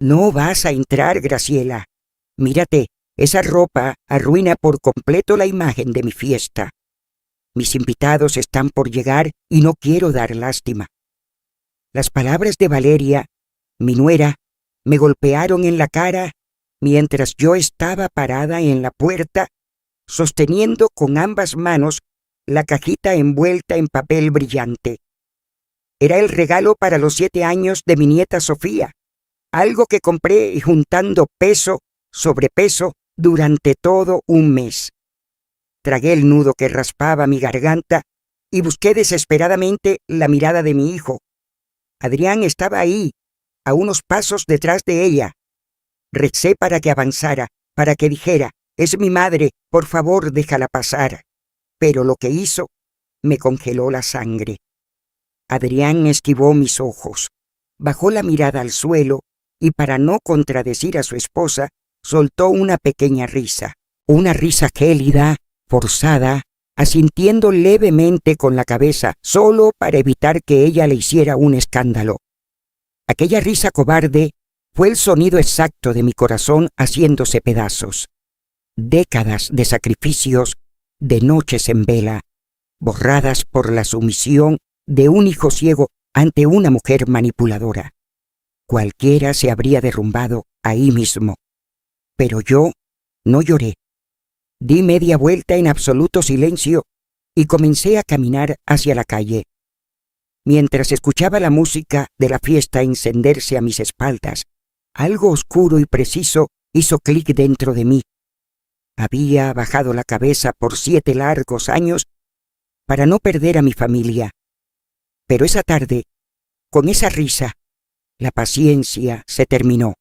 No vas a entrar, Graciela. Mírate, esa ropa arruina por completo la imagen de mi fiesta. Mis invitados están por llegar y no quiero dar lástima. Las palabras de Valeria, mi nuera, me golpearon en la cara mientras yo estaba parada en la puerta, sosteniendo con ambas manos la cajita envuelta en papel brillante. Era el regalo para los 7 años de mi nieta Sofía, algo que compré juntando peso sobre peso durante todo un mes. Tragué el nudo que raspaba mi garganta y busqué desesperadamente la mirada de mi hijo. Adrián estaba ahí, a unos pasos detrás de ella. Recé para que avanzara, para que dijera: «Es mi madre, por favor, déjala pasar». Pero lo que hizo me congeló la sangre. Adrián esquivó mis ojos, bajó la mirada al suelo y, para no contradecir a su esposa, soltó una pequeña risa. Una risa gélida, forzada, asintiendo levemente con la cabeza, solo para evitar que ella le hiciera un escándalo. Aquella risa cobarde fue el sonido exacto de mi corazón haciéndose pedazos. Décadas de sacrificios, de noches en vela, borradas por la sumisión de un hijo ciego ante una mujer manipuladora. Cualquiera se habría derrumbado ahí mismo. Pero yo no lloré. Di media vuelta en absoluto silencio y comencé a caminar hacia la calle. Mientras escuchaba la música de la fiesta encenderse a mis espaldas, algo oscuro y preciso hizo clic dentro de mí. Había bajado la cabeza por 7 largos años para no perder a mi familia. Pero esa tarde, con esa risa, la paciencia se terminó.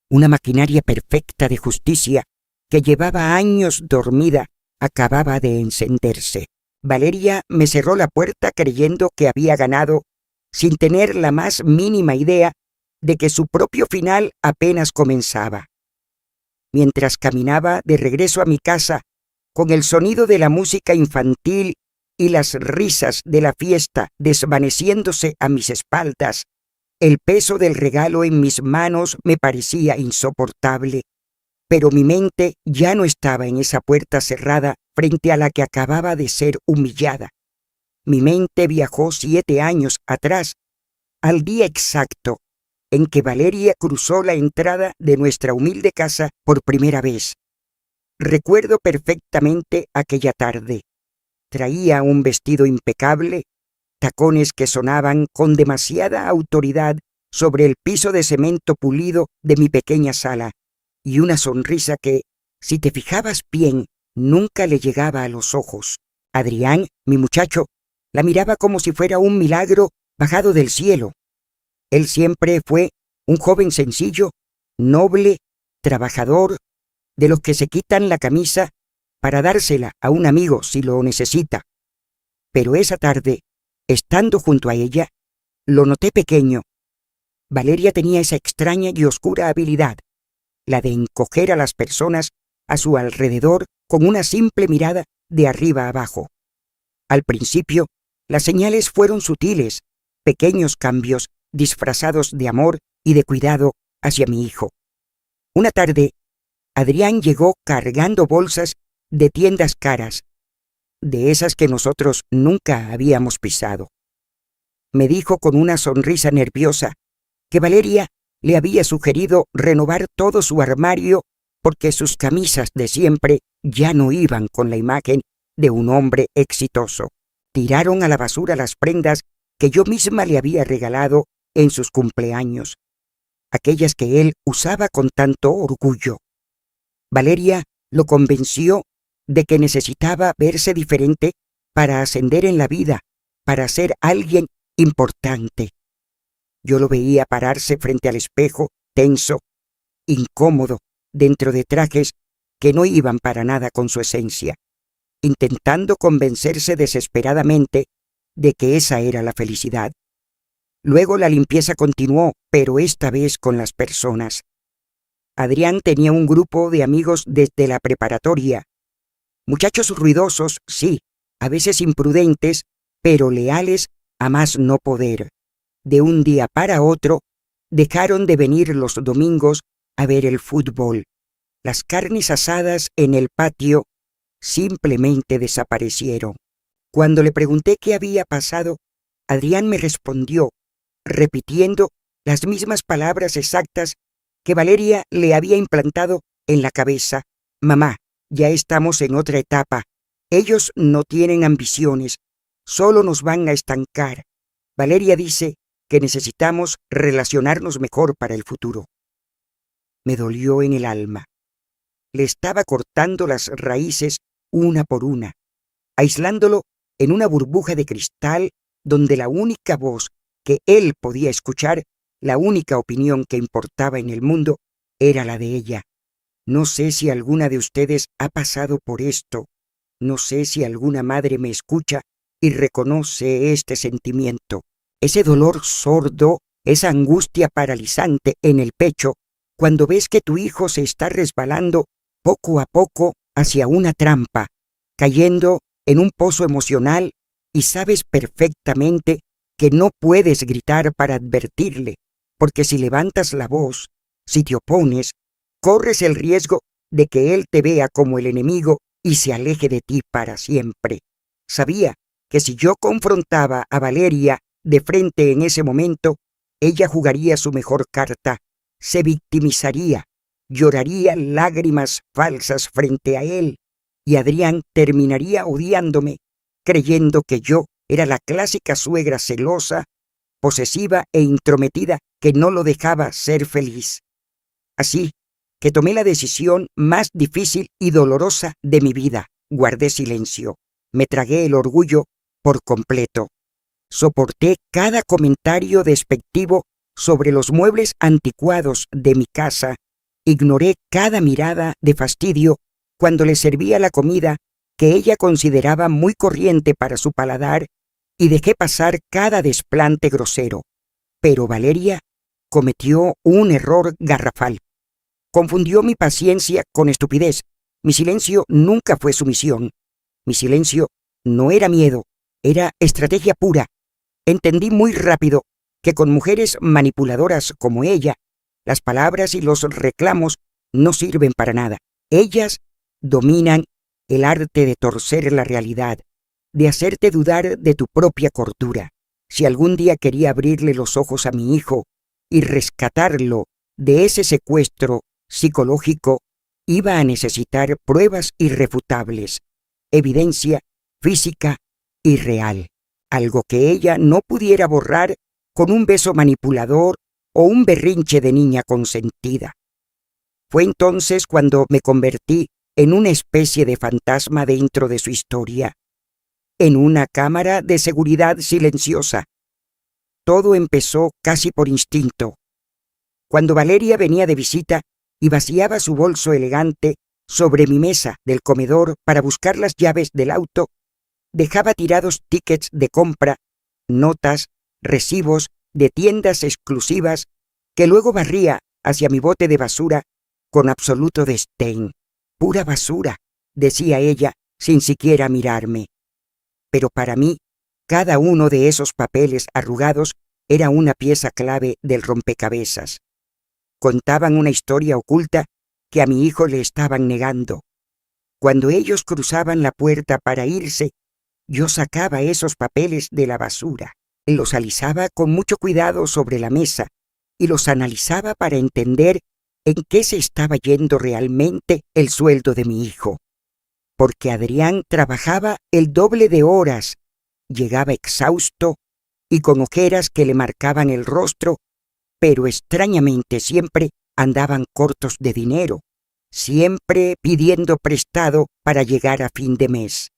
Una maquinaria perfecta de justicia que llevaba años dormida acababa de encenderse. Valeria me cerró la puerta creyendo que había ganado, sin tener la más mínima idea de que su propio final apenas comenzaba. Mientras caminaba de regreso a mi casa, con el sonido de la música infantil y las risas de la fiesta desvaneciéndose a mis espaldas, el peso del regalo en mis manos me parecía insoportable. Pero mi mente ya no estaba en esa puerta cerrada frente a la que acababa de ser humillada. Mi mente viajó 7 años atrás, al día exacto en que Valeria cruzó la entrada de nuestra humilde casa por primera vez. Recuerdo perfectamente aquella tarde. Traía un vestido impecable, tacones que sonaban con demasiada autoridad sobre el piso de cemento pulido de mi pequeña sala, y una sonrisa que, si te fijabas bien, nunca le llegaba a los ojos. Adrián, mi muchacho, la miraba como si fuera un milagro bajado del cielo. Él siempre fue un joven sencillo, noble, trabajador, de los que se quitan la camisa para dársela a un amigo si lo necesita. Pero esa tarde, estando junto a ella, lo noté pequeño. Valeria tenía esa extraña y oscura habilidad, la de encoger a las personas a su alrededor con una simple mirada de arriba a abajo. Al principio, las señales fueron sutiles, pequeños cambios disfrazados de amor y de cuidado hacia mi hijo. Una tarde, Adrián llegó cargando bolsas de tiendas caras, de esas que nosotros nunca habíamos pisado. Me dijo con una sonrisa nerviosa que Valeria le había sugerido renovar todo su armario porque sus camisas de siempre ya no iban con la imagen de un hombre exitoso. Tiraron a la basura las prendas que yo misma le había regalado en sus cumpleaños, aquellas que él usaba con tanto orgullo. Valeria lo convenció de que necesitaba verse diferente para ascender en la vida, para ser alguien importante. Yo lo veía pararse frente al espejo, tenso, incómodo, dentro de trajes que no iban para nada con su esencia, intentando convencerse desesperadamente de que esa era la felicidad. Luego la limpieza continuó, pero esta vez con las personas. Adrián tenía un grupo de amigos desde la preparatoria. Muchachos ruidosos, sí, a veces imprudentes, pero leales a más no poder. De un día para otro, Dejaron de venir los domingos a ver el fútbol. Las carnes asadas en el patio simplemente desaparecieron. Cuando le pregunté qué había pasado, Adrián me respondió, repitiendo las mismas palabras exactas que Valeria le había implantado en la cabeza. Mamá, ya estamos en otra etapa. Ellos no tienen ambiciones, solo nos van a estancar. Valeria dice que necesitamos relacionarnos mejor para el futuro. Me dolió en el alma. Le estaba cortando las raíces una por una, aislándolo en una burbuja de cristal donde la única voz que él podía escuchar, la única opinión que importaba en el mundo, era la de ella. No sé si alguna de ustedes ha pasado por esto. No sé si alguna madre me escucha y reconoce este sentimiento. Ese dolor sordo, esa angustia paralizante en el pecho, cuando ves que tu hijo se está resbalando poco a poco hacia una trampa, cayendo en un pozo emocional y sabes perfectamente que no puedes gritar para advertirle, porque si levantas la voz, si te opones, corres el riesgo de que él te vea como el enemigo y se aleje de ti para siempre. Sabía que si yo confrontaba a Valeria de frente en ese momento, ella jugaría su mejor carta, se victimizaría, lloraría lágrimas falsas frente a él, y Adrián terminaría odiándome, creyendo que yo era la clásica suegra celosa, posesiva e intrometida que no lo dejaba ser feliz. Así que tomé la decisión más difícil y dolorosa de mi vida. Guardé silencio. Me tragué el orgullo por completo. Soporté cada comentario despectivo sobre los muebles anticuados de mi casa. Ignoré cada mirada de fastidio cuando le servía la comida que ella consideraba muy corriente para su paladar y dejé pasar cada desplante grosero. Pero Valeria cometió un error garrafal. Confundió mi paciencia con estupidez. Mi silencio nunca fue sumisión. Mi silencio no era miedo, era estrategia pura. Entendí muy rápido que con mujeres manipuladoras como ella, las palabras y los reclamos no sirven para nada. Ellas dominan el arte de torcer la realidad, de hacerte dudar de tu propia cordura. Si algún día quería abrirle los ojos a mi hijo y rescatarlo de ese secuestro psicológico, iba a necesitar pruebas irrefutables, evidencia física y real, algo que ella no pudiera borrar con un beso manipulador o un berrinche de niña consentida. Fue entonces cuando me convertí en una especie de fantasma dentro de su historia, en una cámara de seguridad silenciosa. Todo empezó casi por instinto. Cuando Valeria venía de visita y vaciaba su bolso elegante sobre mi mesa del comedor para buscar las llaves del auto, dejaba tirados tickets de compra, notas, recibos de tiendas exclusivas que luego barría hacia mi bote de basura con absoluto desdén. Pura basura, decía ella, sin siquiera mirarme. Pero para mí, cada uno de esos papeles arrugados era una pieza clave del rompecabezas. Contaban una historia oculta que a mi hijo le estaban negando. Cuando ellos cruzaban la puerta para irse, yo sacaba esos papeles de la basura, los alisaba con mucho cuidado sobre la mesa y los analizaba para entender en qué se estaba yendo realmente el sueldo de mi hijo. Porque Adrián trabajaba el doble de horas, llegaba exhausto y con ojeras que le marcaban el rostro, pero extrañamente siempre andaban cortos de dinero, siempre pidiendo prestado para llegar a fin de mes.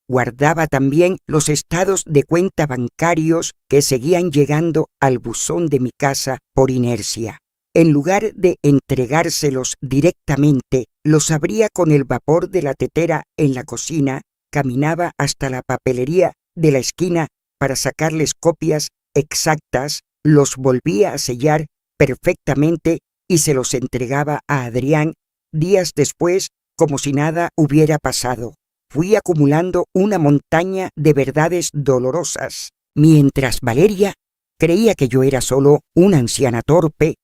Guardaba también los estados de cuenta bancarios que seguían llegando al buzón de mi casa por inercia. En lugar de entregárselos directamente, los abría con el vapor de la tetera en la cocina, caminaba hasta la papelería de la esquina para sacarles copias exactas, los volvía a sellar perfectamente y se los entregaba a Adrián días después como si nada hubiera pasado. Fui acumulando una montaña de verdades dolorosas, mientras Valeria Creía que yo era solo una anciana torpe,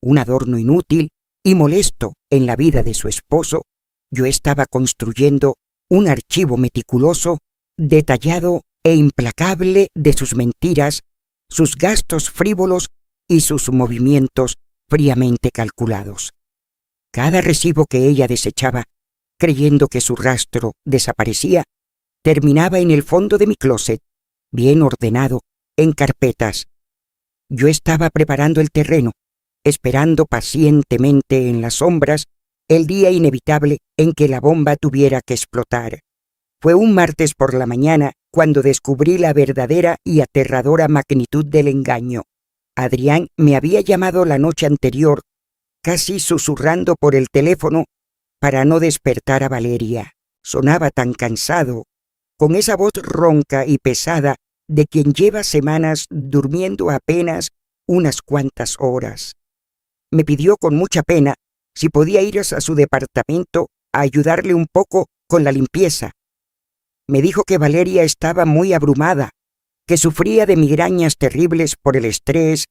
un adorno inútil y molesto en la vida de su esposo. Yo estaba construyendo un archivo meticuloso, detallado e implacable de sus mentiras, sus gastos frívolos y sus movimientos fríamente calculados. Cada recibo que ella desechaba, creyendo que su rastro desaparecía, terminaba en el fondo de mi closet, bien ordenado, en carpetas. Yo estaba preparando el terreno, esperando pacientemente en las sombras el día inevitable en que la bomba tuviera que explotar. Fue un martes por la mañana cuando descubrí la verdadera y aterradora magnitud del engaño. Adrián me había llamado la noche anterior, casi susurrando por el teléfono para no despertar a Valeria. Sonaba tan cansado, con esa voz ronca y pesada de quien lleva semanas durmiendo apenas unas cuantas horas. Me pidió con mucha pena si podía ir a su departamento a ayudarle un poco con la limpieza. Me dijo que Valeria estaba muy abrumada, que sufría de migrañas terribles por el estrés,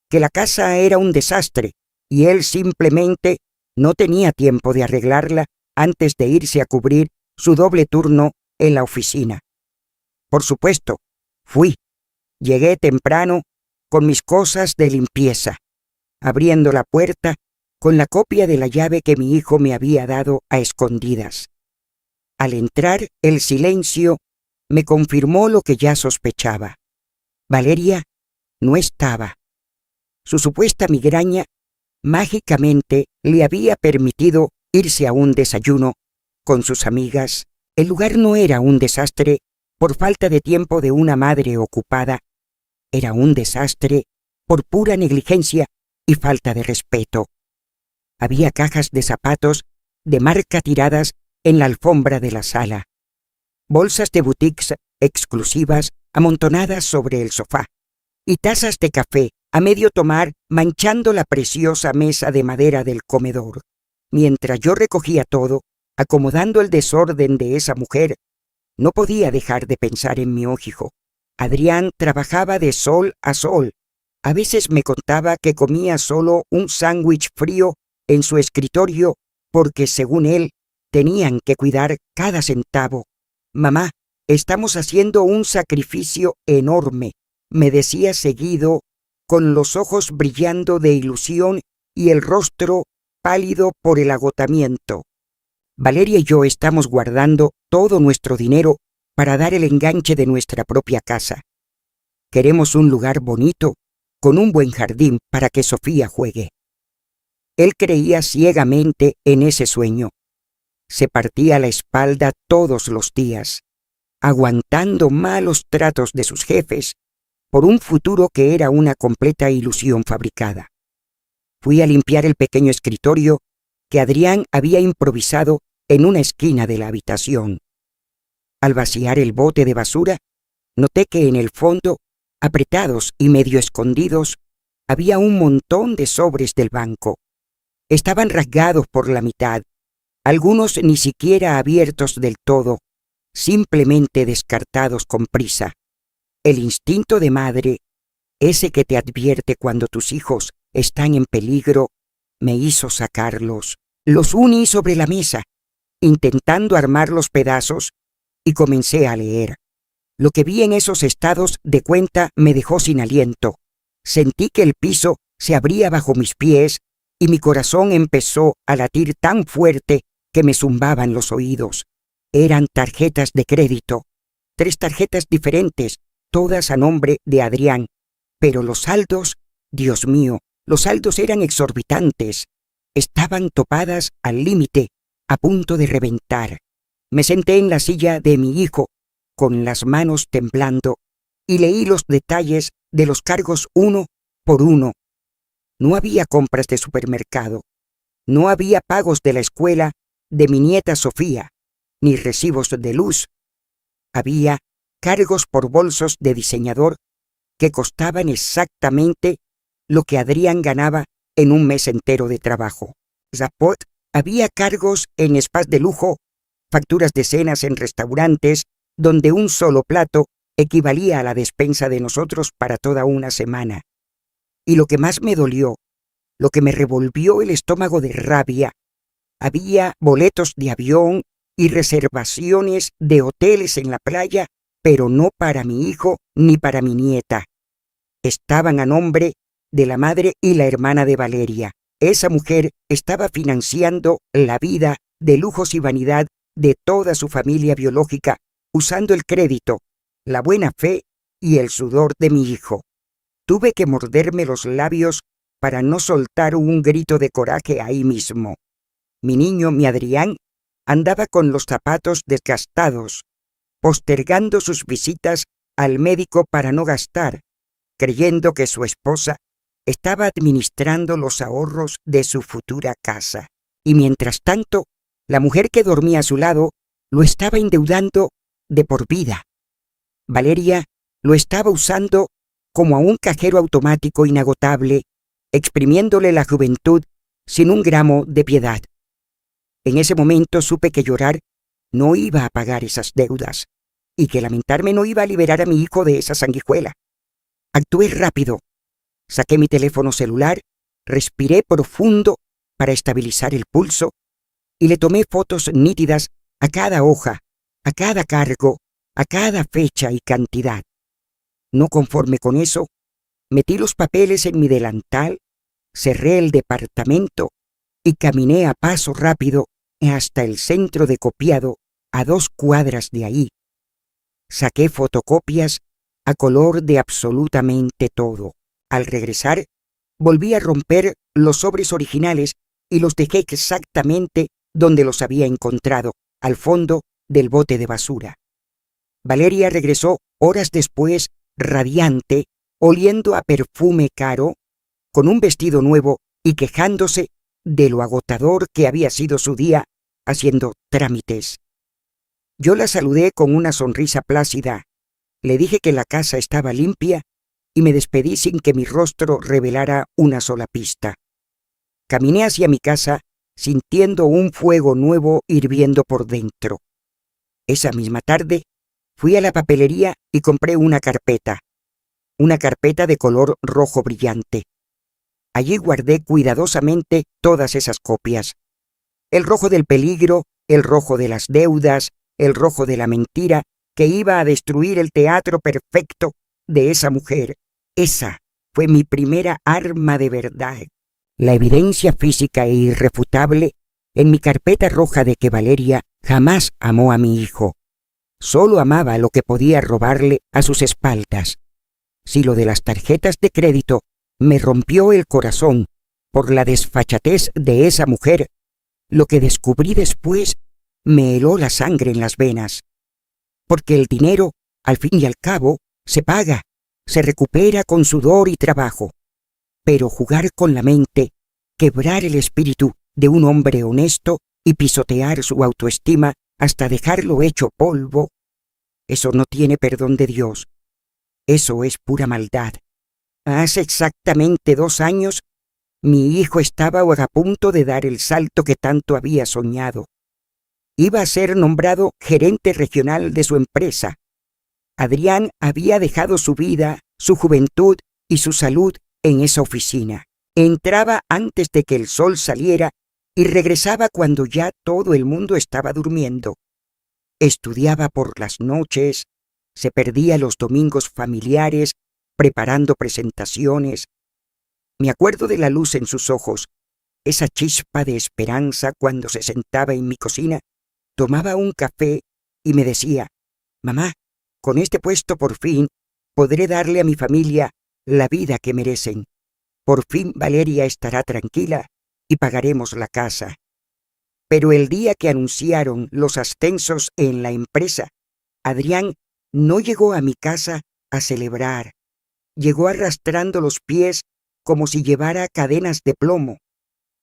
que la casa era un desastre y él simplemente no tenía tiempo de arreglarla antes de irse a cubrir su doble turno en la oficina. Por supuesto, fui. Llegué temprano con mis cosas de limpieza, abriendo la puerta con la copia de la llave que mi hijo me había dado a escondidas. Al entrar, el silencio me confirmó lo que ya sospechaba. Valeria no estaba. Su supuesta migraña mágicamente le había permitido irse a un desayuno con sus amigas. El lugar no era un desastre por falta de tiempo de una madre ocupada. Era un desastre por pura negligencia y falta de respeto. Había cajas de zapatos de marca tiradas en la alfombra de la sala, bolsas de boutiques exclusivas amontonadas sobre el sofá y tazas de café a medio tomar manchando la preciosa mesa de madera del comedor. Mientras yo recogía todo, acomodando el desorden de esa mujer, no podía dejar de pensar en mi hijo. Adrián trabajaba de sol a sol. A veces me contaba que comía solo un sándwich frío en su escritorio porque, según él, tenían que cuidar cada centavo. «Mamá, estamos haciendo un sacrificio enorme», me decía seguido, con los ojos brillando de ilusión y el rostro pálido por el agotamiento. Valeria y yo estamos guardando todo nuestro dinero para dar el enganche de nuestra propia casa. Queremos un lugar bonito, con un buen jardín para que Sofía juegue. Él creía ciegamente en ese sueño. Se partía la espalda todos los días, aguantando malos tratos de sus jefes por un futuro que era una completa ilusión fabricada. Fui a limpiar el pequeño escritorio que Adrián había improvisado en una esquina de la habitación. Al vaciar el bote de basura, noté que en el fondo, apretados y medio escondidos, había un montón de sobres del banco. Estaban rasgados por la mitad, algunos ni siquiera abiertos del todo, simplemente descartados con prisa. El instinto de madre, ese que te advierte cuando tus hijos están en peligro, me hizo sacarlos. Los uní sobre la mesa, intentando armar los pedazos, y comencé a leer. Lo que vi en esos estados de cuenta me dejó sin aliento. Sentí que el piso se abría bajo mis pies y mi corazón empezó a latir tan fuerte que me zumbaban los oídos. Eran tarjetas de crédito, 3 tarjetas diferentes, todas a nombre de Adrián, pero los saldos, Dios mío, los saldos eran exorbitantes. Estaban topadas al límite, a punto de reventar. Me senté en la silla de mi hijo, con las manos temblando, y leí los detalles de los cargos uno por uno. No había compras de supermercado, no había pagos de la escuela de mi nieta Sofía, ni recibos de luz. Había cargos por bolsos de diseñador que costaban exactamente lo que Adrián ganaba en un mes entero de trabajo. Zapot, había cargos en spas de lujo, facturas de cenas en restaurantes donde un solo plato equivalía a la despensa de nosotros para toda una semana. Y lo que más me dolió, lo que me revolvió el estómago de rabia, había boletos de avión y reservaciones de hoteles en la playa, pero no para mi hijo ni para mi nieta. Estaban a nombre de la madre y la hermana de Valeria. Esa mujer estaba financiando la vida de lujos y vanidad de toda su familia biológica, usando el crédito, la buena fe y el sudor de mi hijo. Tuve que morderme los labios para no soltar un grito de coraje ahí mismo. Mi niño, mi Adrián, andaba con los zapatos desgastados, postergando sus visitas al médico para no gastar, creyendo que su esposa estaba administrando los ahorros de su futura casa. Y mientras tanto, la mujer que dormía a su lado lo estaba endeudando de por vida. Valeria lo estaba usando como a un cajero automático inagotable, exprimiéndole la juventud sin un gramo de piedad. En ese momento supe que llorar no iba a pagar esas deudas y que lamentarme no iba a liberar a mi hijo de esa sanguijuela. Actué rápido. Saqué mi teléfono celular, respiré profundo para estabilizar el pulso y le tomé fotos nítidas a cada hoja, a cada cargo, a cada fecha y cantidad. No conforme con eso, metí los papeles en mi delantal, cerré el departamento y caminé a paso rápido hasta el centro de copiado a 2 cuadras de ahí. Saqué fotocopias a color de absolutamente todo. Al regresar, volví a romper los sobres originales y los dejé exactamente donde los había encontrado, al fondo del bote de basura. Valeria regresó horas después, radiante, oliendo a perfume caro, con un vestido nuevo y quejándose de lo agotador que había sido su día haciendo trámites. Yo la saludé con una sonrisa plácida, le dije que la casa estaba limpia y me despedí sin que mi rostro revelara una sola pista. Caminé hacia mi casa sintiendo un fuego nuevo hirviendo por dentro. Esa misma tarde fui a la papelería y compré una carpeta de color rojo brillante. Allí guardé cuidadosamente todas esas copias. El rojo del peligro, el rojo de las deudas, el rojo de la mentira que iba a destruir el teatro perfecto de esa mujer. Esa fue mi primera arma de verdad. La evidencia física e irrefutable en mi carpeta roja de que Valeria jamás amó a mi hijo. Solo amaba lo que podía robarle a sus espaldas. Si lo de las tarjetas de crédito me rompió el corazón por la desfachatez de esa mujer, lo que descubrí después me heló la sangre en las venas. Porque el dinero, al fin y al cabo, se paga, se recupera con sudor y trabajo. Pero jugar con la mente, quebrar el espíritu de un hombre honesto y pisotear su autoestima hasta dejarlo hecho polvo, eso no tiene perdón de Dios. Eso es pura maldad. Hace exactamente 2 años, mi hijo estaba a punto de dar el salto que tanto había soñado. Iba a ser nombrado gerente regional de su empresa. Adrián había dejado su vida, su juventud y su salud en esa oficina. Entraba antes de que el sol saliera y regresaba cuando ya todo el mundo estaba durmiendo. Estudiaba por las noches, se perdía los domingos familiares preparando presentaciones. Me acuerdo de la luz en sus ojos, esa chispa de esperanza cuando se sentaba en mi cocina, tomaba un café y me decía: «Mamá, con este puesto por fin podré darle a mi familia la vida que merecen. Por fin Valeria estará tranquila y pagaremos la casa». Pero el día que anunciaron los ascensos en la empresa, Adrián no llegó a mi casa a celebrar. Llegó arrastrando los pies como si llevara cadenas de plomo.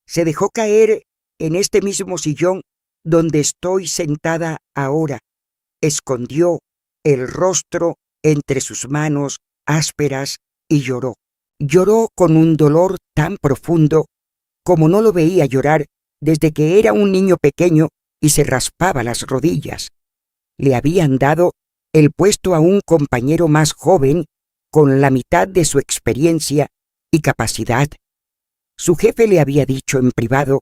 Se dejó caer en este mismo sillón donde estoy sentada ahora. Escondió el rostro entre sus manos ásperas y lloró. Lloró con un dolor tan profundo como no lo veía llorar desde que era un niño pequeño y se raspaba las rodillas. Le habían dado el puesto a un compañero más joven con la mitad de su experiencia y capacidad. Su jefe le había dicho en privado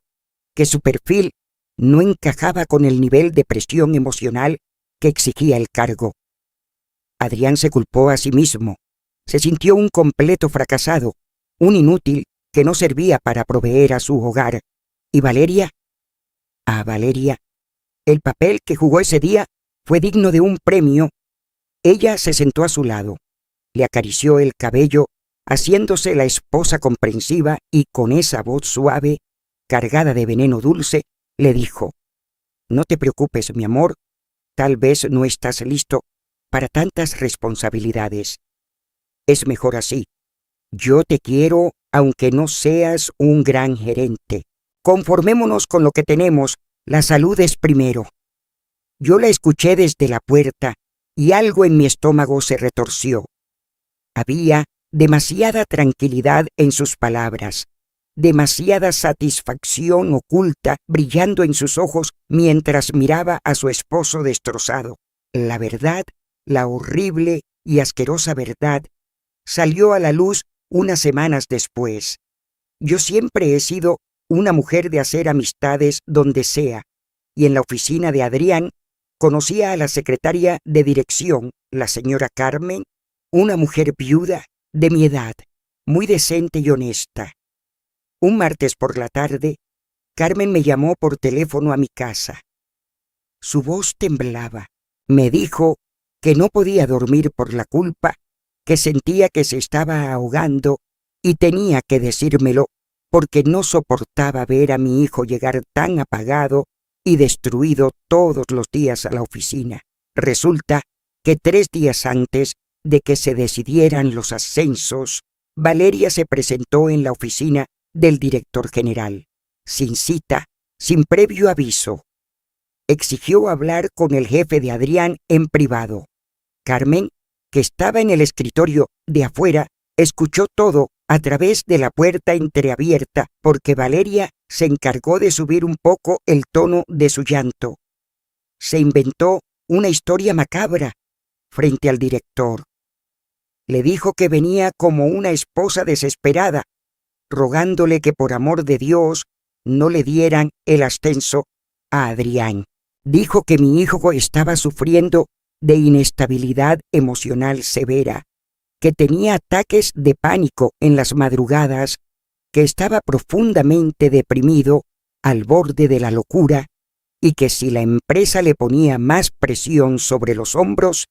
que su perfil no encajaba con el nivel de presión emocional que exigía el cargo. Adrián se culpó a sí mismo. Se sintió un completo fracasado, un inútil que no servía para proveer a su hogar. ¿Y Valeria? A Valeria, el papel que jugó ese día fue digno de un premio. Ella se sentó a su lado, le acarició el cabello, haciéndose la esposa comprensiva y con esa voz suave, cargada de veneno dulce, le dijo: «No te preocupes, mi amor, tal vez no estás listo para tantas responsabilidades. Es mejor así. Yo te quiero aunque no seas un gran gerente. Conformémonos con lo que tenemos, la salud es primero». Yo la escuché desde la puerta y algo en mi estómago se retorció. Había demasiada tranquilidad en sus palabras, demasiada satisfacción oculta brillando en sus ojos mientras miraba a su esposo destrozado. La verdad, la horrible y asquerosa verdad, salió a la luz unas semanas después. Yo siempre he sido una mujer de hacer amistades donde sea, y en la oficina de Adrián conocía a la secretaria de dirección, la señora Carmen, una mujer viuda de mi edad, muy decente y honesta. Un martes por la tarde, Carmen me llamó por teléfono a mi casa. Su voz temblaba. Me dijo que no podía dormir por la culpa, que sentía que se estaba ahogando y tenía que decírmelo porque no soportaba ver a mi hijo llegar tan apagado y destruido todos los días a la oficina. Resulta que 3 días antes de que se decidieran los ascensos, Valeria se presentó en la oficina del director general, sin cita, sin previo aviso. Exigió hablar con el jefe de Adrián en privado. Carmen, que estaba en el escritorio de afuera, escuchó todo a través de la puerta entreabierta porque Valeria se encargó de subir un poco el tono de su llanto. Se inventó una historia macabra frente al director. Le dijo que venía como una esposa desesperada, rogándole que por amor de Dios no le dieran el ascenso a Adrián. Dijo que mi hijo estaba sufriendo de inestabilidad emocional severa, que tenía ataques de pánico en las madrugadas, que estaba profundamente deprimido al borde de la locura y que si la empresa le ponía más presión sobre los hombros,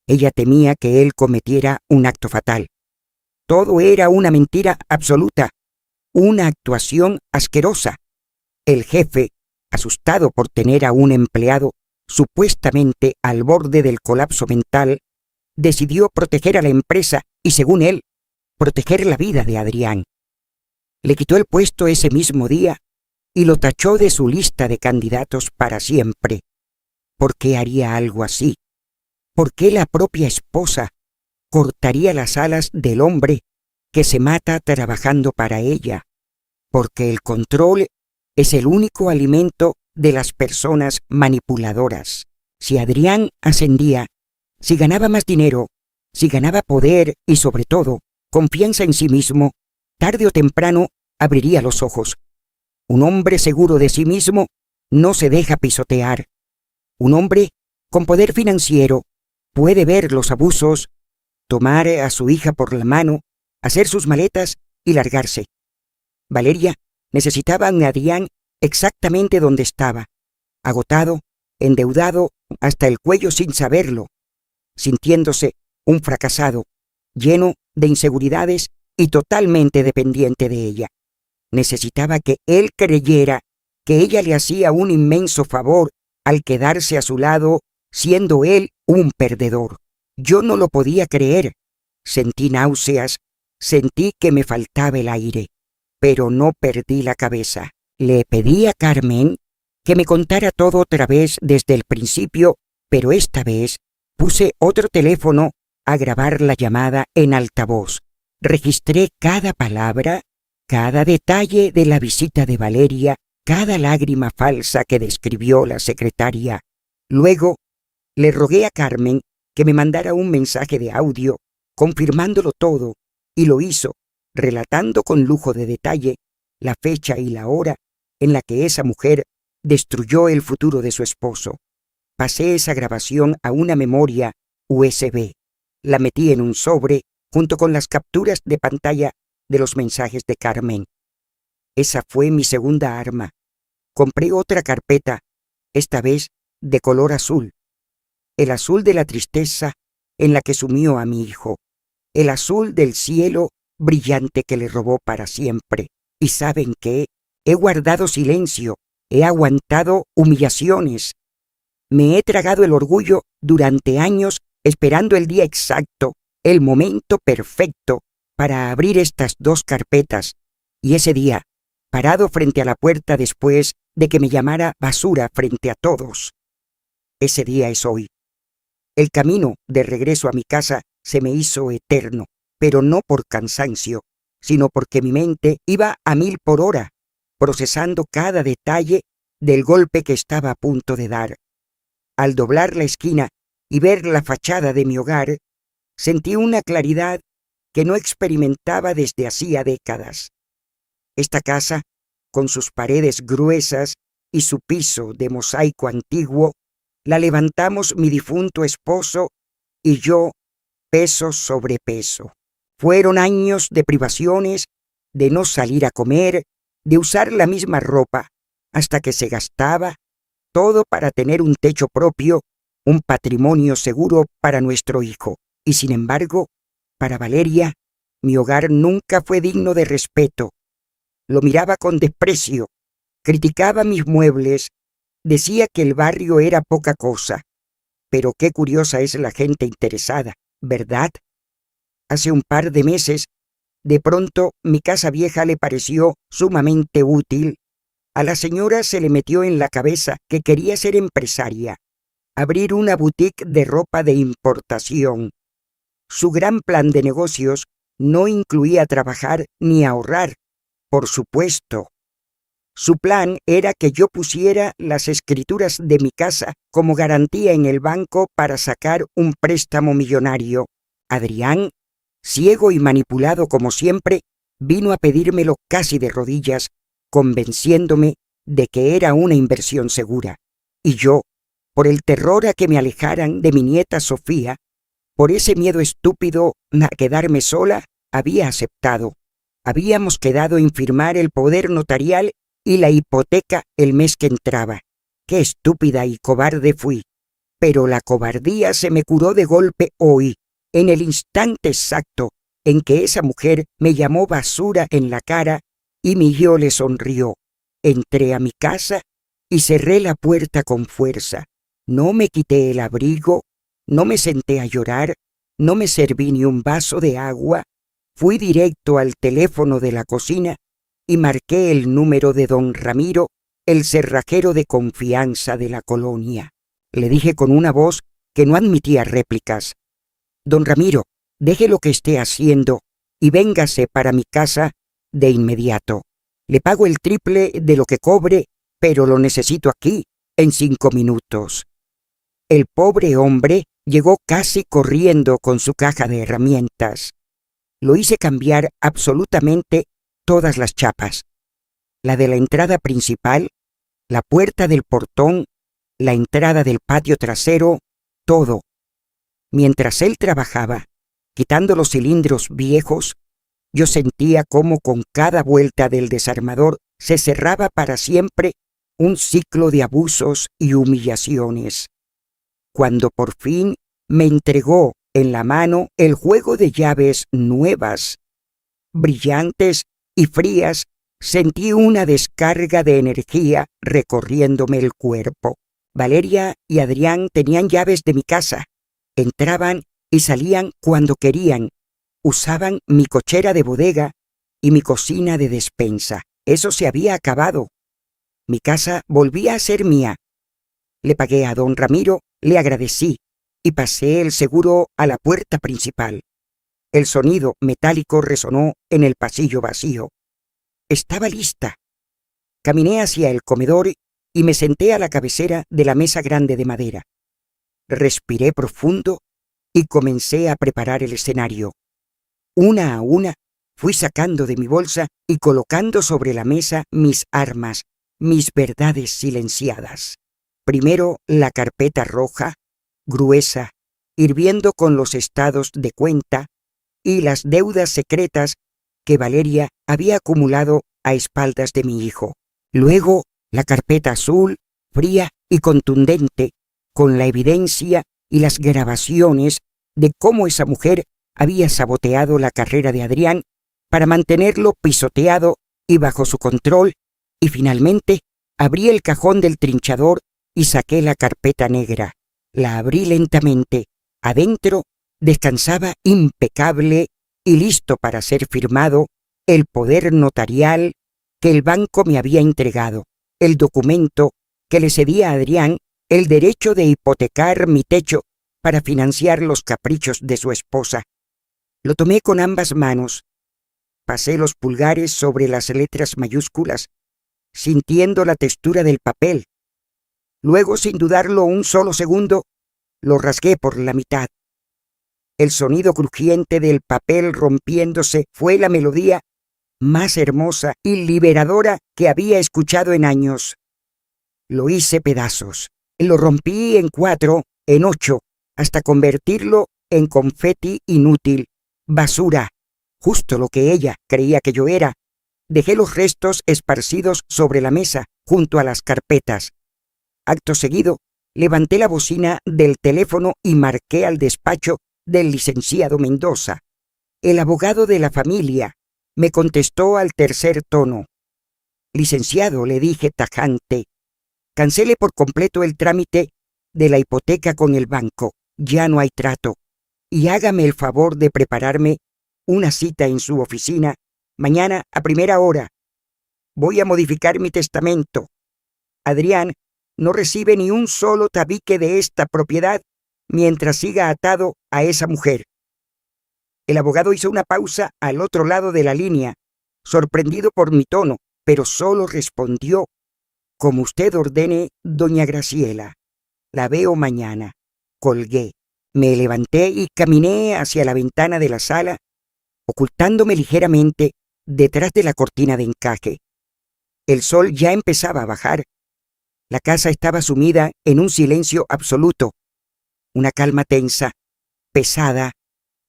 ella temía que él cometiera un acto fatal. Todo era una mentira absoluta, una actuación asquerosa. El jefe, asustado por tener a un empleado supuestamente al borde del colapso mental, decidió proteger a la empresa y, según él, proteger la vida de Adrián. Le quitó el puesto ese mismo día y lo tachó de su lista de candidatos para siempre. ¿Por qué haría algo así? ¿Por qué la propia esposa cortaría las alas del hombre que se mata trabajando para ella? Porque el control es el único alimento de las personas manipuladoras. Si Adrián ascendía, si ganaba más dinero, si ganaba poder y, sobre todo, confianza en sí mismo, tarde o temprano abriría los ojos. Un hombre seguro de sí mismo no se deja pisotear. Un hombre con poder financiero puede ver los abusos, tomar a su hija por la mano, hacer sus maletas y largarse. Valeria necesitaba a Adrián exactamente donde estaba, agotado, endeudado hasta el cuello sin saberlo, sintiéndose un fracasado, lleno de inseguridades y totalmente dependiente de ella. Necesitaba que él creyera que ella le hacía un inmenso favor al quedarse a su lado, siendo él un perdedor. Yo no lo podía creer. Sentí náuseas, sentí que me faltaba el aire, pero no perdí la cabeza. Le pedí a Carmen que me contara todo otra vez desde el principio, pero esta vez puse otro teléfono a grabar la llamada en altavoz. Registré cada palabra, cada detalle de la visita de Valeria, cada lágrima falsa que describió la secretaria. Luego le rogué a Carmen que me mandara un mensaje de audio confirmándolo todo, y lo hizo, relatando con lujo de detalle la fecha y la hora en la que esa mujer destruyó el futuro de su esposo. Pasé esa grabación a una memoria USB. La metí en un sobre junto con las capturas de pantalla de los mensajes de Carmen. Esa fue mi segunda arma. Compré otra carpeta, esta vez de color azul. El azul de la tristeza en la que sumió a mi hijo. El azul del cielo brillante que le robó para siempre. ¿Y saben qué? He guardado silencio, he aguantado humillaciones. Me he tragado el orgullo durante años esperando el día exacto, el momento perfecto para abrir estas dos carpetas. Y ese día, parado frente a la puerta después de que me llamara basura frente a todos. Ese día es hoy. El camino de regreso a mi casa se me hizo eterno, pero no por cansancio, sino porque mi mente iba a 1000 por hora, procesando cada detalle del golpe que estaba a punto de dar. Al doblar la esquina y ver la fachada de mi hogar, sentí una claridad que no experimentaba desde hacía décadas. Esta casa, con sus paredes gruesas y su piso de mosaico antiguo, la levantamos mi difunto esposo y yo, peso sobre peso. Fueron años de privaciones, de no salir a comer, de usar la misma ropa, hasta que se gastaba, todo para tener un techo propio, un patrimonio seguro para nuestro hijo. Y sin embargo, para Valeria, mi hogar nunca fue digno de respeto. Lo miraba con desprecio, criticaba mis muebles, decía que el barrio era poca cosa. Pero qué curiosa es la gente interesada, ¿verdad? Hace un par de meses, de pronto mi casa vieja le pareció sumamente útil. A la señora se le metió en la cabeza que quería ser empresaria, abrir una boutique de ropa de importación. Su gran plan de negocios no incluía trabajar ni ahorrar, por supuesto. Su plan era que yo pusiera las escrituras de mi casa como garantía en el banco para sacar un préstamo millonario. Adrián, ciego y manipulado como siempre, vino a pedírmelo casi de rodillas, convenciéndome de que era una inversión segura. Y yo, por el terror a que me alejaran de mi nieta Sofía, por ese miedo estúpido a quedarme sola, había aceptado. Habíamos quedado en firmar el poder notarial y la hipoteca el mes que entraba. Qué estúpida y cobarde fui. Pero la cobardía se me curó de golpe hoy, en el instante exacto en que esa mujer me llamó basura en la cara y mi hijo le sonrió. Entré a mi casa y cerré la puerta con fuerza. No me quité el abrigo, no me senté a llorar, no me serví ni un vaso de agua. Fui directo al teléfono de la cocina y marqué el número de don Ramiro, el cerrajero de confianza de la colonia. Le dije con una voz que no admitía réplicas: «Don Ramiro, deje lo que esté haciendo y véngase para mi casa de inmediato. Le pago el triple de lo que cobre, pero lo necesito aquí en 5 minutos». El pobre hombre llegó casi corriendo con su caja de herramientas. Lo hice cambiar absolutamente todas las chapas. La de la entrada principal, la puerta del portón, la entrada del patio trasero, todo. Mientras él trabajaba, quitando los cilindros viejos, yo sentía cómo con cada vuelta del desarmador se cerraba para siempre un ciclo de abusos y humillaciones. Cuando por fin me entregó en la mano el juego de llaves nuevas, brillantes y frías, sentí una descarga de energía recorriéndome el cuerpo. Valeria y Adrián tenían llaves de mi casa. Entraban y salían cuando querían. Usaban mi cochera de bodega y mi cocina de despensa. Eso se había acabado. Mi casa volvía a ser mía. Le pagué a don Ramiro, le agradecí y pasé el seguro a la puerta principal. El sonido metálico resonó en el pasillo vacío. Estaba lista. Caminé hacia el comedor y me senté a la cabecera de la mesa grande de madera. Respiré profundo y comencé a preparar el escenario. Una a una fui sacando de mi bolsa y colocando sobre la mesa mis armas, mis verdades silenciadas. Primero la carpeta roja, gruesa, hirviendo con los estados de cuenta y las deudas secretas que Valeria había acumulado a espaldas de mi hijo. Luego la carpeta azul, fría y contundente, con la evidencia y las grabaciones de cómo esa mujer había saboteado la carrera de Adrián para mantenerlo pisoteado y bajo su control, y finalmente abrí el cajón del trinchador y saqué la carpeta negra. La abrí lentamente. Adentro descansaba impecable y listo para ser firmado el poder notarial que el banco me había entregado, el documento que le cedía a Adrián el derecho de hipotecar mi techo para financiar los caprichos de su esposa. Lo tomé con ambas manos, pasé los pulgares sobre las letras mayúsculas, sintiendo la textura del papel. Luego, sin dudarlo un solo segundo, lo rasgué por la mitad. El sonido crujiente del papel rompiéndose fue la melodía más hermosa y liberadora que había escuchado en años. Lo hice pedazos, lo rompí en 4, en 8, hasta convertirlo en confeti inútil, basura, justo lo que ella creía que yo era. Dejé los restos esparcidos sobre la mesa, junto a las carpetas. Acto seguido, levanté la bocina del teléfono y marqué al despacho del licenciado Mendoza. El abogado de la familia me contestó al tercer tono. Licenciado, le dije tajante, cancele por completo el trámite de la hipoteca con el banco. Ya no hay trato. Y hágame el favor de prepararme una cita en su oficina mañana a primera hora. Voy a modificar mi testamento. Adrián no recibe ni un solo tabique de esta propiedad mientras siga atado a esa mujer. El abogado hizo una pausa al otro lado de la línea, sorprendido por mi tono, pero solo respondió: como usted ordene, doña Graciela. La veo mañana. Colgué. Me levanté y caminé hacia la ventana de la sala, ocultándome ligeramente detrás de la cortina de encaje. El sol ya empezaba a bajar. La casa estaba sumida en un silencio absoluto, una calma tensa, pesada,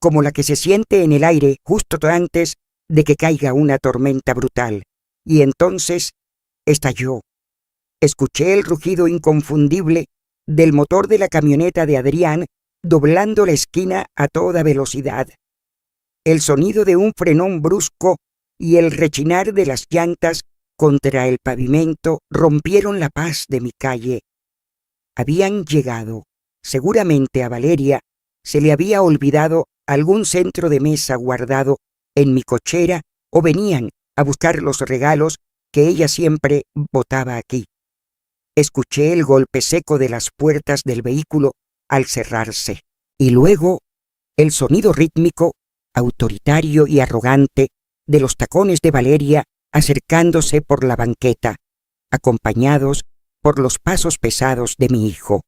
como la que se siente en el aire justo antes de que caiga una tormenta brutal. Y entonces estalló. Escuché el rugido inconfundible del motor de la camioneta de Adrián doblando la esquina a toda velocidad. El sonido de un frenón brusco y el rechinar de las llantas contra el pavimento rompieron la paz de mi calle. Habían llegado. Seguramente a Valeria se le había olvidado algún centro de mesa guardado en mi cochera o venían a buscar los regalos que ella siempre botaba aquí. Escuché el golpe seco de las puertas del vehículo al cerrarse y luego el sonido rítmico, autoritario y arrogante de los tacones de Valeria acercándose por la banqueta, acompañados por los pasos pesados de mi hijo.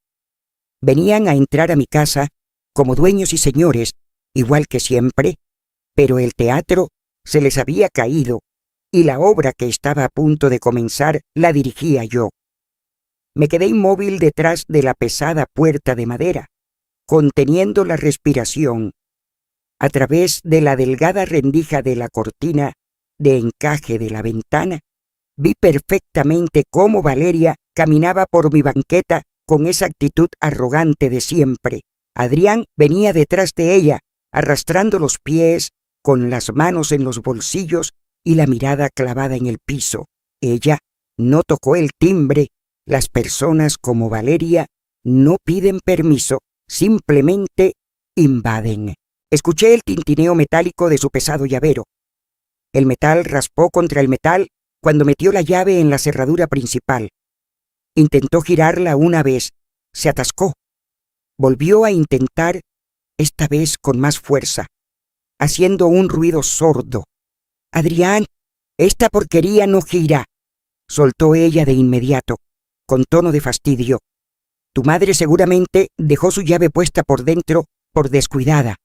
Venían a entrar a mi casa como dueños y señores, igual que siempre, pero el teatro se les había caído y la obra que estaba a punto de comenzar la dirigía yo. Me quedé inmóvil detrás de la pesada puerta de madera, conteniendo la respiración. A través de la delgada rendija de la cortina de encaje de la ventana, vi perfectamente cómo Valeria caminaba por mi banqueta con esa actitud arrogante de siempre. Adrián venía detrás de ella, arrastrando los pies, con las manos en los bolsillos y la mirada clavada en el piso. Ella no tocó el timbre. Las personas como Valeria no piden permiso, simplemente invaden. Escuché el tintineo metálico de su pesado llavero. El metal raspó contra el metal cuando metió la llave en la cerradura principal. Intentó girarla una vez, se atascó. Volvió a intentar, esta vez con más fuerza, haciendo un ruido sordo. «Adrián, esta porquería no gira», soltó ella de inmediato, con tono de fastidio. «Tu madre seguramente dejó su llave puesta por dentro por descuidada.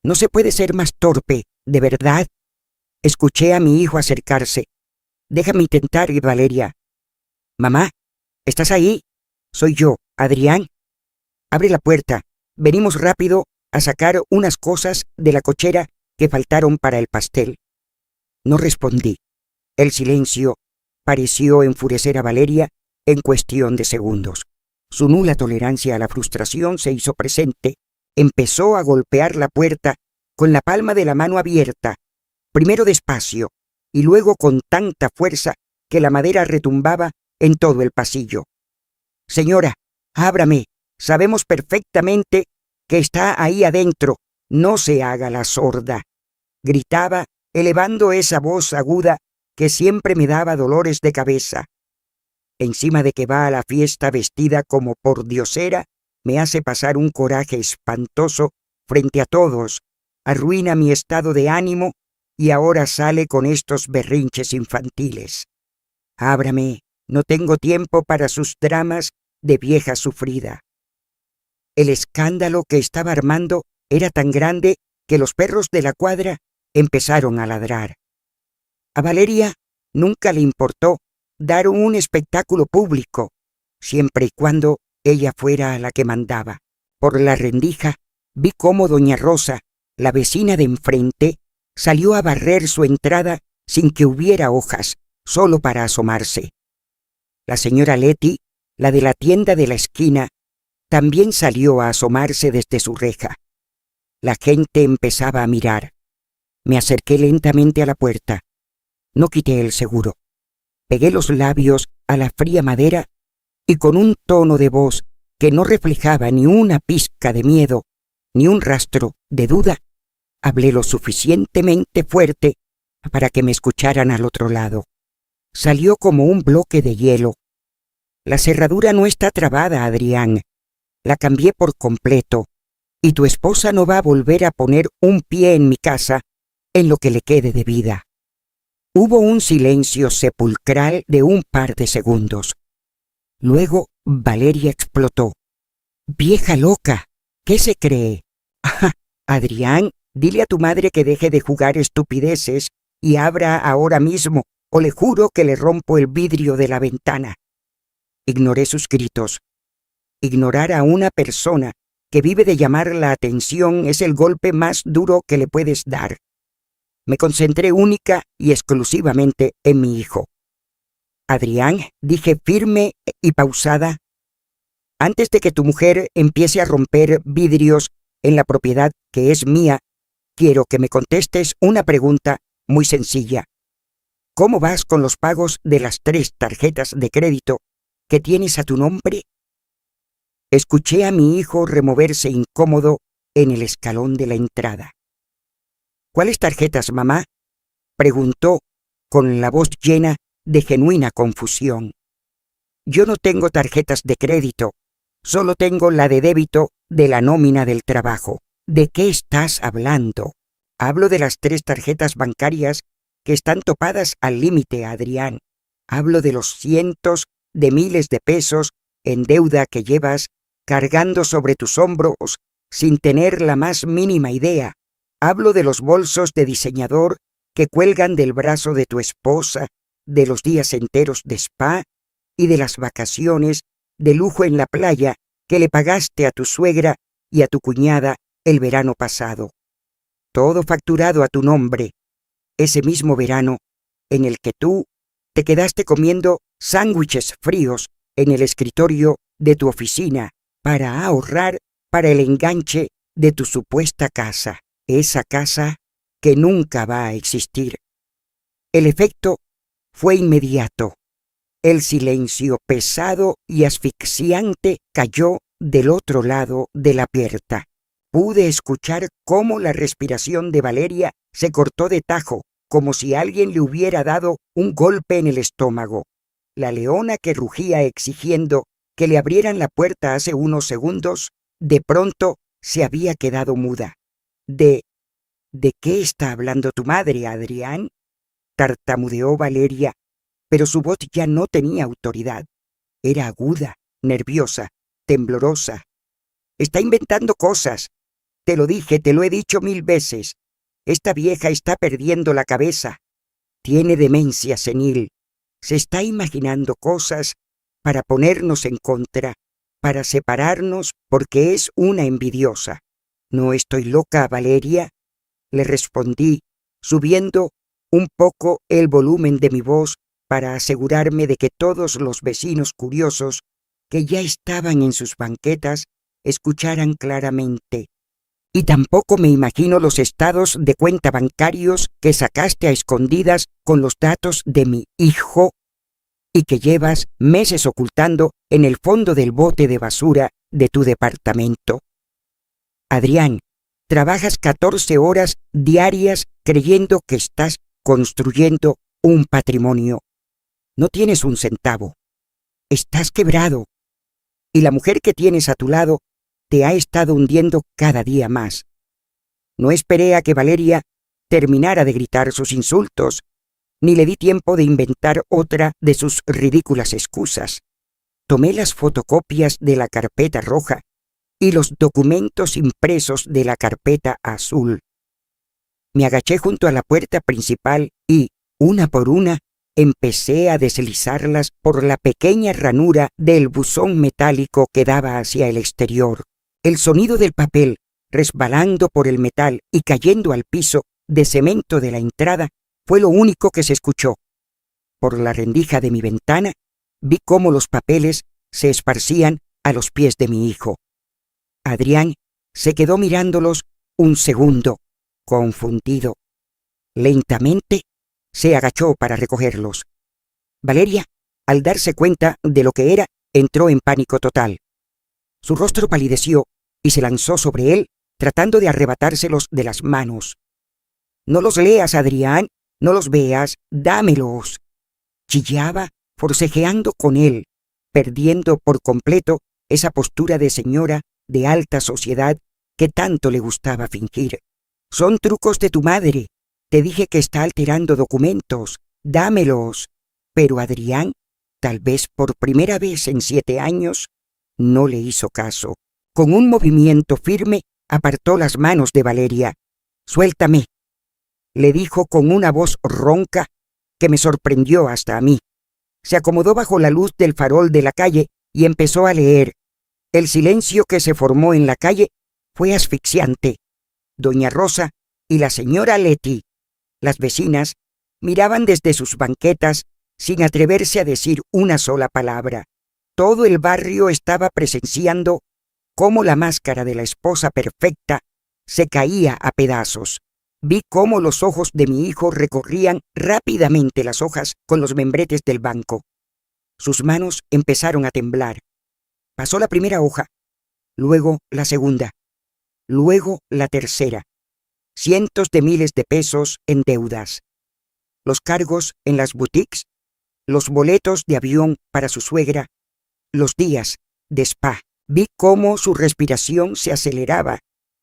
No se puede ser más torpe, ¿de verdad? Escuché a mi hijo acercarse. Déjame intentar, Valeria. Mamá, ¿estás ahí? Soy yo, Adrián. Abre la puerta. Venimos rápido a sacar unas cosas de la cochera que faltaron para el pastel. No respondí. El silencio pareció enfurecer a Valeria en cuestión de segundos. Su nula tolerancia a la frustración se hizo presente. Empezó a golpear la puerta con la palma de la mano abierta, primero despacio y luego con tanta fuerza que la madera retumbaba en todo el pasillo. Señora, ábrame. Sabemos perfectamente que está ahí adentro. No se haga la sorda. Gritaba, elevando esa voz aguda que siempre me daba dolores de cabeza. Encima de que va a la fiesta vestida como pordiosera, me hace pasar un coraje espantoso frente a todos, arruina mi estado de ánimo y ahora sale con estos berrinches infantiles. Ábrame, no tengo tiempo para sus dramas de vieja sufrida. El escándalo que estaba armando era tan grande que los perros de la cuadra empezaron a ladrar. A Valeria nunca le importó dar un espectáculo público, siempre y cuando ella fuera la que mandaba. Por la rendija vi cómo doña Rosa, la vecina de enfrente, salió a barrer su entrada sin que hubiera hojas, solo para asomarse. La señora Leti, la de la tienda de la esquina, también salió a asomarse desde su reja. La gente empezaba a mirar. Me acerqué lentamente a la puerta. No quité el seguro. Pegué los labios a la fría madera y con un tono de voz que no reflejaba ni una pizca de miedo, ni un rastro de duda, hablé lo suficientemente fuerte para que me escucharan al otro lado. Salió como un bloque de hielo. La cerradura no está trabada, Adrián. La cambié por completo, y tu esposa no va a volver a poner un pie en mi casa en lo que le quede de vida. Hubo un silencio sepulcral de un par de segundos. Luego Valeria explotó. «Vieja loca, ¿qué se cree? Ah, Adrián, dile a tu madre que deje de jugar estupideces y abra ahora mismo, o le juro que le rompo el vidrio de la ventana». Ignoré sus gritos. Ignorar a una persona que vive de llamar la atención es el golpe más duro que le puedes dar. Me concentré única y exclusivamente en mi hijo. Adrián, dije firme y pausada, antes de que tu mujer empiece a romper vidrios en la propiedad que es mía, quiero que me contestes una pregunta muy sencilla. ¿Cómo vas con los pagos de las 3 tarjetas de crédito que tienes a tu nombre? Escuché a mi hijo removerse incómodo en el escalón de la entrada. ¿Cuáles tarjetas, mamá?, preguntó con la voz llena de genuina confusión. Yo no tengo tarjetas de crédito, solo tengo la de débito de la nómina del trabajo. ¿De qué estás hablando? Hablo de las 3 tarjetas bancarias que están topadas al límite, Adrián. Hablo de los cientos de miles de pesos en deuda que llevas cargando sobre tus hombros sin tener la más mínima idea. Hablo de los bolsos de diseñador que cuelgan del brazo de tu esposa, de los días enteros de spa y de las vacaciones de lujo en la playa que le pagaste a tu suegra y a tu cuñada el verano pasado. Todo facturado a tu nombre, ese mismo verano en el que tú te quedaste comiendo sándwiches fríos en el escritorio de tu oficina para ahorrar para el enganche de tu supuesta casa, esa casa que nunca va a existir. El efecto fue inmediato. El silencio pesado y asfixiante cayó del otro lado de la puerta. Pude escuchar cómo la respiración de Valeria se cortó de tajo, como si alguien le hubiera dado un golpe en el estómago. La leona que rugía exigiendo que le abrieran la puerta hace unos segundos, de pronto se había quedado muda. ¿De qué está hablando tu madre, Adrián?, tartamudeó Valeria, pero su voz ya no tenía autoridad. Era aguda, nerviosa, temblorosa. Está inventando cosas. Te lo dije, te lo he dicho 1000 veces. Esta vieja está perdiendo la cabeza. Tiene demencia senil. Se está imaginando cosas para ponernos en contra, para separarnos porque es una envidiosa. ¿No estoy loca, Valeria?, le respondí, subiendo un poco el volumen de mi voz para asegurarme de que todos los vecinos curiosos que ya estaban en sus banquetas escucharan claramente. Y tampoco me imagino los estados de cuenta bancarios que sacaste a escondidas con los datos de mi hijo y que llevas meses ocultando en el fondo del bote de basura de tu departamento. Adrián, trabajas 14 horas diarias creyendo que estás construyendo un patrimonio. No tienes un centavo. Estás quebrado. Y la mujer que tienes a tu lado te ha estado hundiendo cada día más. No esperé a que Valeria terminara de gritar sus insultos, ni le di tiempo de inventar otra de sus ridículas excusas. Tomé las fotocopias de la carpeta roja y los documentos impresos de la carpeta azul. Me agaché junto a la puerta principal y, una por una, empecé a deslizarlas por la pequeña ranura del buzón metálico que daba hacia el exterior. El sonido del papel, resbalando por el metal y cayendo al piso de cemento de la entrada, fue lo único que se escuchó. Por la rendija de mi ventana, vi cómo los papeles se esparcían a los pies de mi hijo. Adrián se quedó mirándolos un segundo, confundido. Lentamente se agachó para recogerlos. Valeria, al darse cuenta de lo que era, entró en pánico total. Su rostro palideció y se lanzó sobre él, tratando de arrebatárselos de las manos. «No los leas, Adrián, no los veas, dámelos», chillaba, forcejeando con él, perdiendo por completo esa postura de señora de alta sociedad que tanto le gustaba fingir. «Son trucos de tu madre. Te dije que está alterando documentos. Dámelos». Pero Adrián, tal vez por primera vez en 7 años, no le hizo caso. Con un movimiento firme, apartó las manos de Valeria. «Suéltame», le dijo con una voz ronca que me sorprendió hasta a mí. Se acomodó bajo la luz del farol de la calle y empezó a leer. El silencio que se formó en la calle fue asfixiante. Doña Rosa y la señora Leti, las vecinas, miraban desde sus banquetas sin atreverse a decir una sola palabra. Todo el barrio estaba presenciando cómo la máscara de la esposa perfecta se caía a pedazos. Vi cómo los ojos de mi hijo recorrían rápidamente las hojas con los membretes del banco. Sus manos empezaron a temblar. Pasó la primera hoja, luego la segunda, luego la tercera. Cientos de miles de pesos en deudas. Los cargos en las boutiques, los boletos de avión para su suegra, los días de spa. Vi cómo su respiración se aceleraba,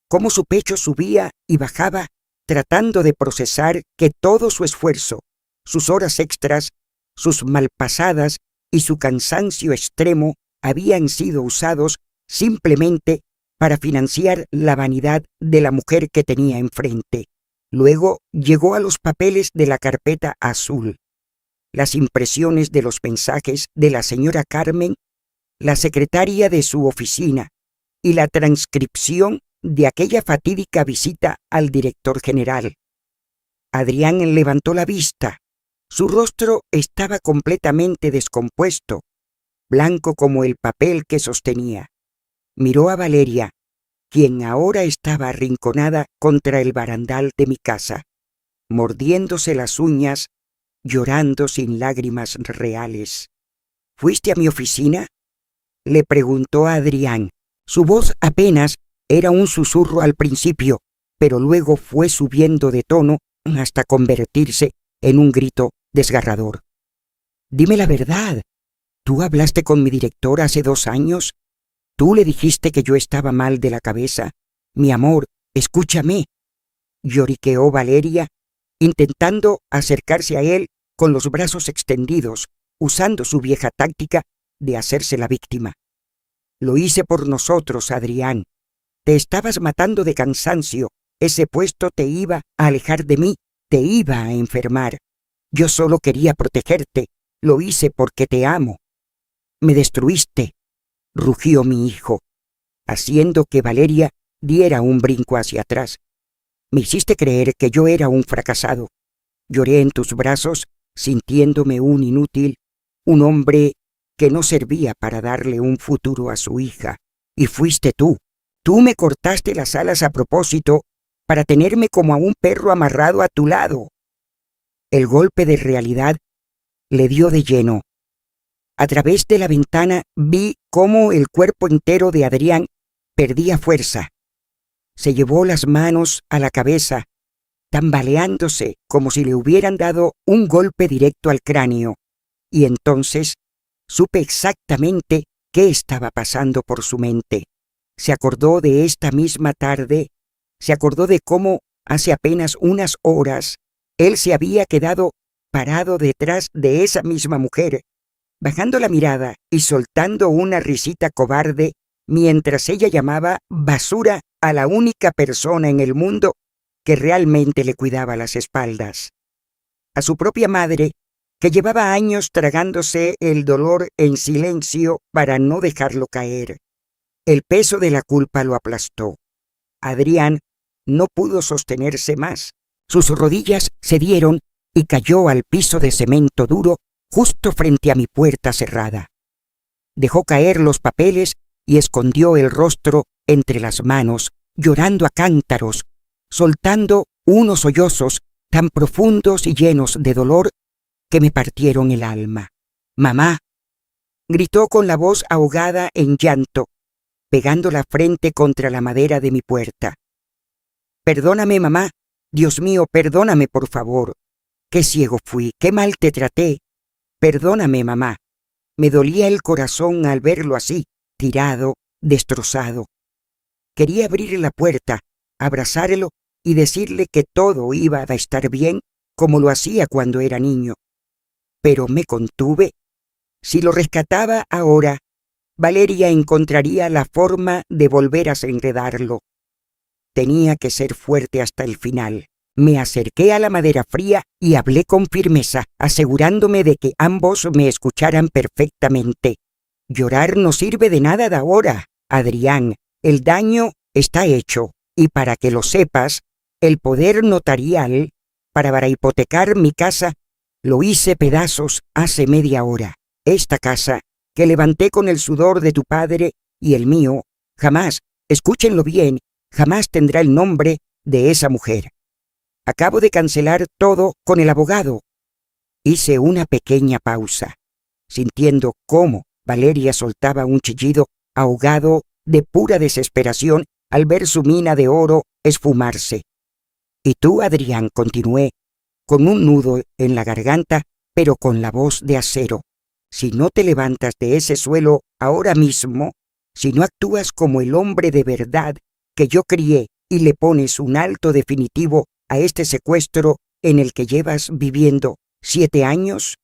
cómo su pecho subía y bajaba, tratando de procesar que todo su esfuerzo, sus horas extras, sus malpasadas y su cansancio extremo habían sido usados simplemente para financiar la vanidad de la mujer que tenía enfrente. Luego llegó a los papeles de la carpeta azul, las impresiones de los mensajes de la señora Carmen, la secretaria de su oficina, y la transcripción de aquella fatídica visita al director general. Adrián levantó la vista. Su rostro estaba completamente descompuesto, blanco como el papel que sostenía. Miró a Valeria, quien ahora estaba arrinconada contra el barandal de mi casa, mordiéndose las uñas, llorando sin lágrimas reales. «¿Fuiste a mi oficina?», le preguntó a Adrián. Su voz apenas era un susurro al principio, pero luego fue subiendo de tono hasta convertirse en un grito desgarrador. «Dime la verdad. ¿Tú hablaste con mi director hace 2 años? ¿Tú le dijiste que yo estaba mal de la cabeza? Mi amor, escúchame», lloriqueó Valeria, intentando acercarse a él con los brazos extendidos, usando su vieja táctica de hacerse la víctima. «Lo hice por nosotros, Adrián. Te estabas matando de cansancio. Ese puesto te iba a alejar de mí, te iba a enfermar. Yo solo quería protegerte. Lo hice porque te amo. Me destruiste, rugió mi hijo, haciendo que Valeria diera un brinco hacia atrás. Me hiciste creer que yo era un fracasado. Lloré en tus brazos, sintiéndome un inútil, un hombre que no servía para darle un futuro a su hija. Y fuiste tú. Tú me cortaste las alas a propósito para tenerme como a un perro amarrado a tu lado. El golpe de realidad le dio de lleno. A través de la ventana vi cómo el cuerpo entero de Adrián perdía fuerza. Se llevó las manos a la cabeza, tambaleándose como si le hubieran dado un golpe directo al cráneo, y entonces supe exactamente qué estaba pasando por su mente. Se acordó de esta misma tarde, se acordó de cómo hace apenas unas horas él se había quedado parado detrás de esa misma mujer, bajando la mirada y soltando una risita cobarde mientras ella llamaba basura a la única persona en el mundo que realmente le cuidaba las espaldas. A su propia madre, que llevaba años tragándose el dolor en silencio para no dejarlo caer. El peso de la culpa lo aplastó. Adrián no pudo sostenerse más. Sus rodillas cedieron y cayó al piso de cemento duro justo frente a mi puerta cerrada. Dejó caer los papeles y escondió el rostro entre las manos, llorando a cántaros, soltando unos sollozos tan profundos y llenos de dolor que me partieron el alma. «Mamá», gritó con la voz ahogada en llanto, pegando la frente contra la madera de mi puerta. «Perdóname, mamá. Dios mío, perdóname, por favor. Qué ciego fui, qué mal te traté. Perdóname, mamá». Me dolía el corazón al verlo así, tirado, destrozado. Quería abrir la puerta, abrazarlo y decirle que todo iba a estar bien como lo hacía cuando era niño. Pero me contuve. Si lo rescataba ahora, Valeria encontraría la forma de volver a enredarlo. Tenía que ser fuerte hasta el final. Me acerqué a la madera fría y hablé con firmeza, asegurándome de que ambos me escucharan perfectamente. Llorar no sirve de nada de ahora, Adrián. El daño está hecho, y para que lo sepas, el poder notarial para hipotecar mi casa lo hice pedazos hace media hora. Esta casa, que levanté con el sudor de tu padre y el mío, jamás, escúchenlo bien, jamás tendrá el nombre de esa mujer. Acabo de cancelar todo con el abogado. Hice una pequeña pausa, sintiendo cómo Valeria soltaba un chillido ahogado de pura desesperación al ver su mina de oro esfumarse. Y tú, Adrián, continué, con un nudo en la garganta, pero con la voz de acero. Si no te levantas de ese suelo ahora mismo, si no actúas como el hombre de verdad que yo crié y le pones un alto definitivo a este secuestro en el que llevas viviendo 7 años,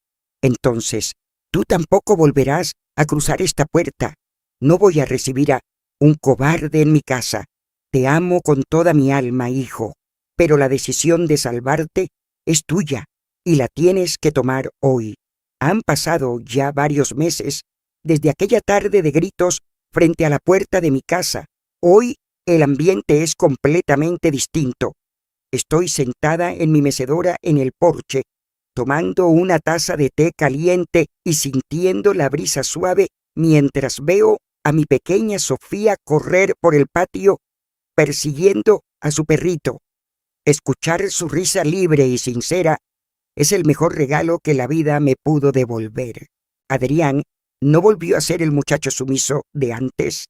entonces tú tampoco volverás a cruzar esta puerta. No voy a recibir a un cobarde en mi casa. Te amo con toda mi alma, hijo, pero la decisión de salvarte es tuya y la tienes que tomar hoy. Han pasado ya varios meses desde aquella tarde de gritos frente a la puerta de mi casa. Hoy el ambiente es completamente distinto. Estoy sentada en mi mecedora en el porche, tomando una taza de té caliente y sintiendo la brisa suave mientras veo a mi pequeña Sofía correr por el patio persiguiendo a su perrito. Escuchar su risa libre y sincera es el mejor regalo que la vida me pudo devolver. Adrián no volvió a ser el muchacho sumiso de antes.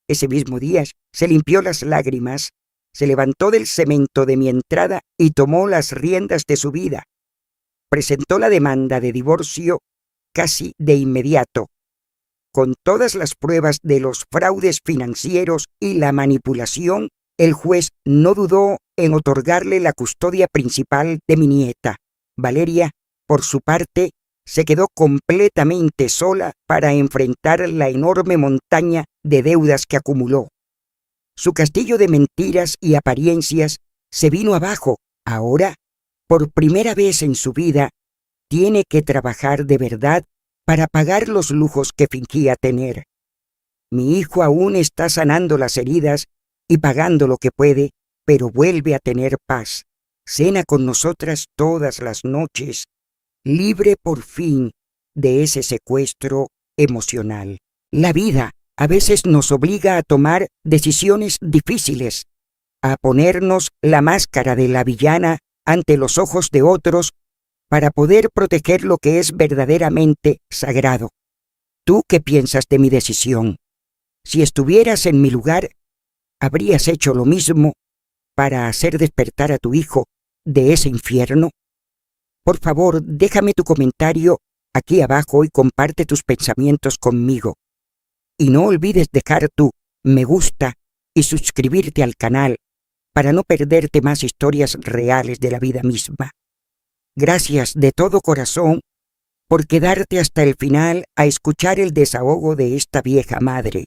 Ese mismo día se limpió las lágrimas, se levantó del cemento de mi entrada y tomó las riendas de su vida. Presentó la demanda de divorcio casi de inmediato. Con todas las pruebas de los fraudes financieros y la manipulación, el juez no dudó en otorgarle la custodia principal de mi nieta. Valeria, por su parte, se quedó completamente sola para enfrentar la enorme montaña de deudas que acumuló. Su castillo de mentiras y apariencias se vino abajo. Ahora, por primera vez en su vida, tiene que trabajar de verdad para pagar los lujos que fingía tener. Mi hijo aún está sanando las heridas y pagando lo que puede, pero vuelve a tener paz. Cena con nosotras todas las noches, libre por fin de ese secuestro emocional. La vida a veces nos obliga a tomar decisiones difíciles, a ponernos la máscara de la villana ante los ojos de otros para poder proteger lo que es verdaderamente sagrado. ¿Tú qué piensas de mi decisión? Si estuvieras en mi lugar, ¿habrías hecho lo mismo para hacer despertar a tu hijo de ese infierno? Por favor, déjame tu comentario aquí abajo y comparte tus pensamientos conmigo. Y no olvides dejar tu me gusta y suscribirte al canal para no perderte más historias reales de la vida misma. Gracias de todo corazón por quedarte hasta el final a escuchar el desahogo de esta vieja madre.